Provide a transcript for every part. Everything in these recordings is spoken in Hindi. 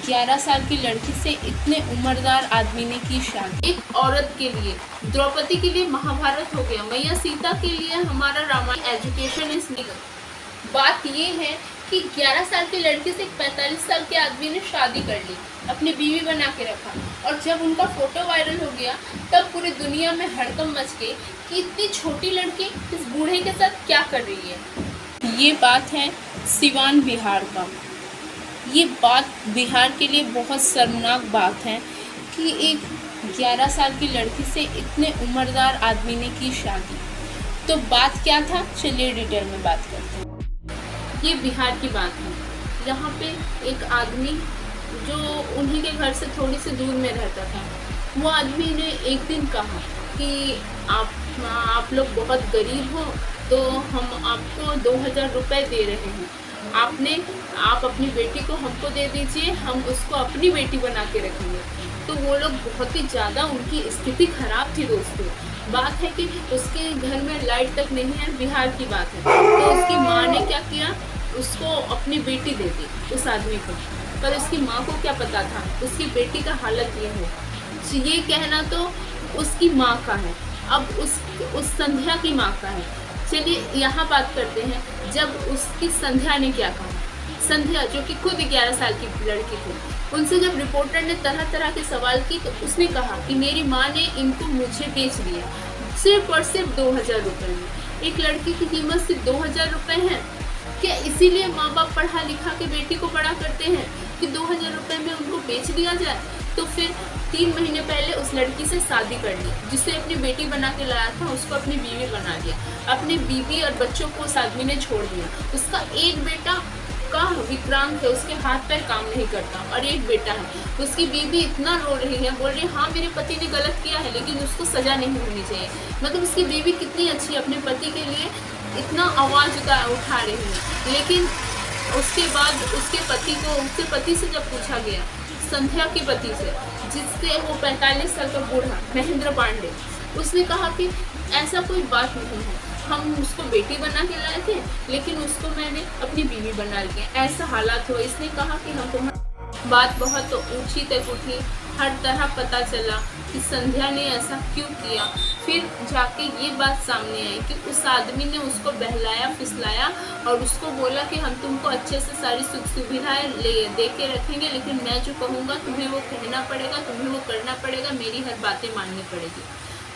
11 साल की लड़की से इतने उम्रदार आदमी ने की शादी। एक औरत के लिए, द्रौपदी के लिए महाभारत हो गया, मैया सीता के लिए हमारा रामायण। Education is legal. बात ये है कि 11 साल की लड़की से 45 साल के आदमी ने शादी कर ली, अपनी बीवी बना के रखा, और जब उनका फोटो वायरल हो गया तब पूरी दुनिया में हड़कंप मच गई कि इतनी छोटी लड़की इस बूढ़े के साथ क्या कर रही है। ये बात है सिवान बिहार का। ये बात बिहार के लिए बहुत शर्मनाक बात है कि एक 11 साल की लड़की से इतने उम्रदार आदमी ने की शादी। तो बात क्या था, चलिए डिटेल में बात करते हैं। ये बिहार की बात है, जहाँ पे एक आदमी जो उन्हीं के घर से थोड़ी सी दूर में रहता था, वो आदमी ने एक दिन कहा कि आप लोग बहुत गरीब हो, तो हम आपको 2000 रुपये दे रहे हैं, आप अपनी बेटी को हमको दे दीजिए, हम उसको अपनी बेटी बना के रखेंगे। तो वो लोग बहुत ही ज़्यादा, उनकी स्थिति खराब थी दोस्तों। बात है कि उसके घर में लाइट तक नहीं है, बिहार की बात है। तो उसकी माँ ने क्या किया, उसको अपनी बेटी दे दी उस आदमी को। पर उसकी माँ को क्या पता था उसकी बेटी का हालत ये हो। ये कहना तो उसकी माँ का है, अब उस संध्या की माँ का है। चलिए यहाँ बात करते हैं, जब उसकी संध्या ने क्या कहा। संध्या जो कि खुद 11 साल की लड़की थी, उनसे जब रिपोर्टर ने तरह तरह के सवाल की तो उसने कहा कि मेरी माँ ने इनको मुझे बेच दिया, सिर्फ और सिर्फ 2000 रुपये में। एक लड़की की कीमत सिर्फ 2000 रुपये है क्या? इसीलिए माँ बाप पढ़ा लिखा के बेटी को बड़ा करते हैं कि 2000 रुपये में उनको बेच दिया जाए। तो फिर 3 महीने पहले उस लड़की से शादी कर ली, जिसे अपनी बेटी बना के लाया था, उसको अपनी बीवी बना दिया। अपनी बीवी और बच्चों को उस आदमी ने छोड़ दिया। उसका एक बेटा का विकलांग है, उसके हाथ पैर काम नहीं करता, और एक बेटा है। उसकी बीवी इतना रो रही है, बोल रही है हाँ मेरे पति ने गलत किया है, लेकिन उसको सजा नहीं होनी चाहिए। मतलब उसकी बीवी कितनी अच्छी है, अपने पति के लिए इतना आवाज़ उठा रही है। लेकिन उसके बाद उसके पति से जब पूछा गया, संध्या के पति से, जिससे वो 45 साल का बूढ़ा महेंद्र पांडे, उसने कहा कि ऐसा कोई बात नहीं है, हम उसको बेटी बना के लाए थे, लेकिन उसको मैंने अपनी बीवी बना लिया, ऐसा हालात हुआ। इसने कहा कि हम तुम्हारी बात बहुत ऊंची तक उठी, हर तरह पता चला कि संध्या ने ऐसा क्यों किया। फिर जाके ये बात सामने आई कि उस आदमी ने उसको बहलाया फिसलाया और उसको बोला कि हम तुमको अच्छे से सारी सुख सुविधाएं दे के रखेंगे, लेकिन मैं जो कहूँगा तुम्हें वो कहना पड़ेगा, तुम्हें वो करना पड़ेगा, मेरी हर बातें माननी पड़ेगी।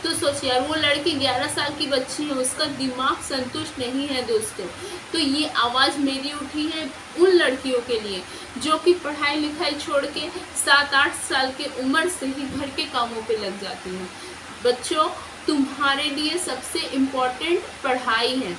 तो सोचिए यार, वो लड़की 11 साल की बच्ची है, उसका दिमाग संतुष्ट नहीं है दोस्तों। तो ये आवाज़ मेरी उठी है उन लड़कियों के लिए जो कि पढ़ाई लिखाई छोड़ के 7-8 साल के उम्र से ही घर के कामों पे लग जाती हैं। बच्चों, तुम्हारे लिए सबसे इम्पोर्टेंट पढ़ाई है।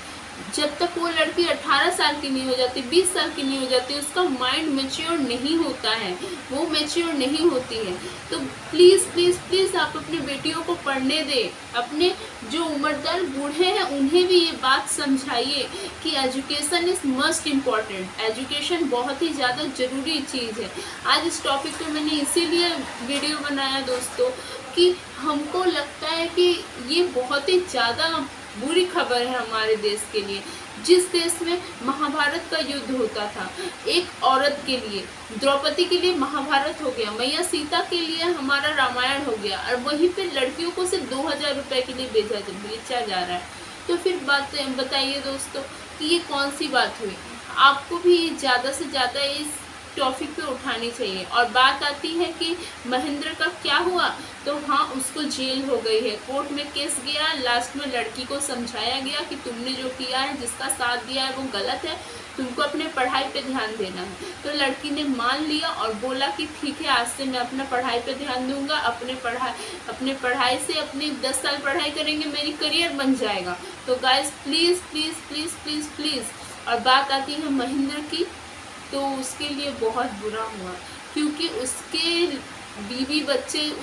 जब तक वो लड़की 18 साल की नहीं हो जाती, 20 साल की नहीं हो जाती, उसका माइंड मैच्योर नहीं होता है, वो मैच्योर नहीं होती है। तो प्लीज़ प्लीज़ प्लीज़ आप अपनी बेटियों को पढ़ने दें। अपने जो उम्रदार बूढ़े हैं उन्हें भी ये बात समझाइए कि education is must important. Education बहुत ही ज़्यादा ज़रूरी चीज़ है। आज इस टॉपिक पे मैंने इसीलिए वीडियो बनाया दोस्तों कि हमको लगता है कि ये बहुत ही ज़्यादा बुरी खबर है हमारे देश के लिए। जिस देश में महाभारत का युद्ध होता था, एक औरत के लिए, द्रौपदी के लिए महाभारत हो गया, मैया सीता के लिए हमारा रामायण हो गया, और वहीं पे लड़कियों को सिर्फ 2000 रुपये के लिए बेचा जा रहा है। तो फिर बात बताइए दोस्तों कि ये कौन सी बात हुई। आपको भी ज़्यादा से ज़्यादा इस टॉपिक पे उठानी चाहिए। और बात आती है कि महेंद्र का क्या हुआ, तो हाँ, उसको जेल हो गई है, कोर्ट में केस गया, लास्ट में लड़की को समझाया गया कि तुमने जो किया है, जिसका साथ दिया है वो गलत है, तुमको अपने पढ़ाई पे ध्यान देना है। तो लड़की ने मान लिया और बोला कि ठीक है, आज से मैं अपना पढ़ाई पे ध्यान दूंगा, अपने पढ़ाई से अपनी 10 साल पढ़ाई करेंगे, मेरी करियर बन जाएगा। तो guys please please please please please. और बात आती है महेंद्र की, तो उसके लिए बहुत बुरा हुआ, क्योंकि उसके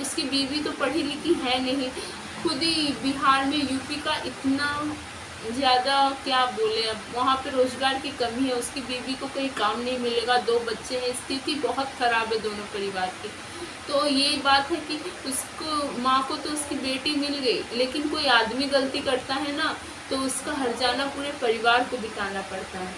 उसकी बीवी तो पढ़ी लिखी है नहीं। खुद ही बिहार में, यूपी का इतना ज़्यादा क्या बोले, अब वहाँ पे रोज़गार की कमी है, उसकी बीवी को कहीं काम नहीं मिलेगा, 2 बच्चे हैं, स्थिति बहुत ख़राब है दोनों परिवार की। तो ये बात है कि उसको, माँ को तो उसकी बेटी मिल गई, लेकिन कोई आदमी गलती करता है ना, तो उसका हर्जाना पूरे परिवार को बिताना पड़ता है।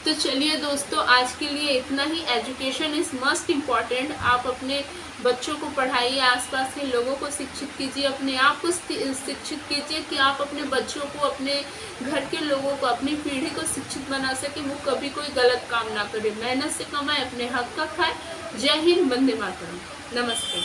तो चलिए दोस्तों, आज के लिए इतना ही। Education is must important. आप अपने बच्चों को पढ़ाइए, आसपास के लोगों को शिक्षित कीजिए, अपने आप को शिक्षित कीजिए कि आप अपने बच्चों को, अपने घर के लोगों को, अपनी पीढ़ी को शिक्षित बना सके, वो कभी कोई गलत काम ना करे, मेहनत से कमाए, अपने हक का खाए। जय हिंद, वंदे मातरम, नमस्ते।